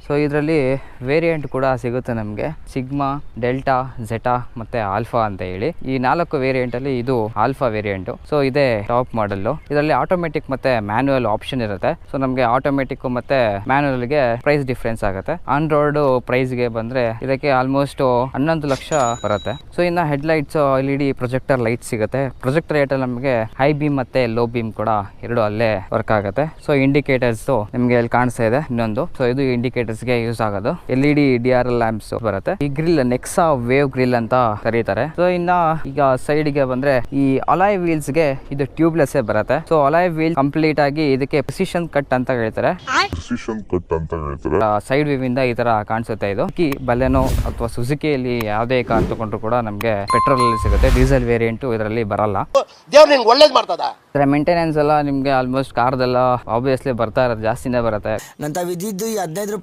So ಇದರಲ್ಲಿ variant ಕೂಡ ಸಿಗುತ್ತೆ ನಮಗೆ, ಸಿಗ್ಮಾ, ಡೆಲ್ಟಾ, ಝೆಟಾ ಮತ್ತೆ ಆಲ್ಫಾ ಅಂತ ಹೇಳಿ. ಈ 4 ವೇರಿಯಂಟ್ ಅಲ್ಲಿ ಇದು ಆಲ್ಫಾ ವೇರಿಯಂಟ್. ಸೊ ಇದೇ ಟಾಪ್ ಮಾಡೆಲ್. ಇದರಲ್ಲಿ ಆಟೋಮೆಟಿಕ್ ಮತ್ತೆ ಮ್ಯಾನ್ಯುಯಲ್ ಆಪ್ಷನ್ ಇರುತ್ತೆ. ಸೊ ನಮಗೆ ಆಟೋಮೆಟಿಕ್ ಮತ್ತೆ ಮ್ಯಾನ್ಯುಯಲ್ ಗೆ ಪ್ರೈಸ್ ಡಿಫ್ರೆನ್ಸ್ ಆಗುತ್ತೆ. ಆಂಡ್ರಾಯ್ಡ್ ಪ್ರೈಸ್ ಗೆ ಬಂದ್ರೆ ಇದಕ್ಕೆ ಆಲ್ಮೋಸ್ಟ್ 11 ಲಕ್ಷ ಬರುತ್ತೆ. ಸೊ ಇನ್ನ head lights LED projector light ಸಿಗುತ್ತೆ. ಪ್ರೊಜೆಕ್ಟರ್ ಲೈಟ್ ಅಲ್ಲಿ ನಮಗೆ ಹೈ ಬೀಮ್ ಮತ್ತೆ ಲೋ ಬೀಮ್ ಕೂಡ ಎರಡು ಅಲ್ಲೇ ವರ್ಕ್ ಆಗುತ್ತೆ. ಸೊ ಇಂಡಿಕೇಟರ್ಸ್ ನಿಮ್ಗೆ ಇಲ್ಲಿ ಕಾಣಿಸ್ತಾ ಇದೆ ಇನ್ನೊಂದು. ಸೊ ಇದು ಇಂಡಿಕೇಟರ್ಸ್ ಗೆ ಯೂಸ್ ಆಗೋದು. LED DRL ಲ್ಯಾಂಪ್ಸ್ ಬರುತ್ತೆ. ಈ ಗ್ರಿಲ್ ನೆಕ್ಸಾ ವೇವ್ ಗ್ರಿಲ್ ಅಂತ ಕರೀತಾರೆ. ಸೊ ಇನ್ನ ಈಗ ಸೈಡ್ ಗೆ ಬಂದ್ರೆ ಈ ಅಲಾಯ್ ವೀಲ್ಸ್ ಗೆ ಇದು ಟ್ಯೂಬ್ಲೆಸ್ ಬರುತ್ತೆ. ಸೊ ಅಲಾಯ್ ವೀಲ್ ಕಂಪ್ಲೀಟ್ ಆಗಿ ಇದಕ್ಕೆ ಪ್ರಿಸಿಷನ್ ಕಟ್ ಅಂತ ಹೇಳ್ತಾರೆ. ಸೈಡ್ ವ್ಯೂ ಇಂದ ಈ ತರ ಕಾಣಿಸುತ್ತೆ. ಇದು ಬಲೆನೋ ಅಥವಾ ಸುಜುಕಿಯಲ್ಲಿ ಯಾವುದೇ ಕಾರ್ ತಗೊಂಡ್ರು ಕೂಡ ನಮಗೆ ಪೆಟ್ರೋಲ್ ಅಲ್ಲಿ ಸಿಗುತ್ತೆ. ಡೀಸೆಲ್ ವೇರಿಯಂಟ್ ಇದರಲ್ಲಿ ಬರಲ್ಲ. ಇದರ ಮೇಂಟೆನೆನ್ಸ್ ಎಲ್ಲ ನಿಮ್ಗೆ ಆಲ್ಮೋಸ್ಟ್ ಕಾರ್ದೆಲ್ಲ ಆಬ್ವಿಯಸ್ಲಿ ಬರ್ತಾ ಇರೋದು ಜಾಸ್ತಿನೇ ಬರುತ್ತೆ. ನಂತ ವಿದ್ಯುತ್ 15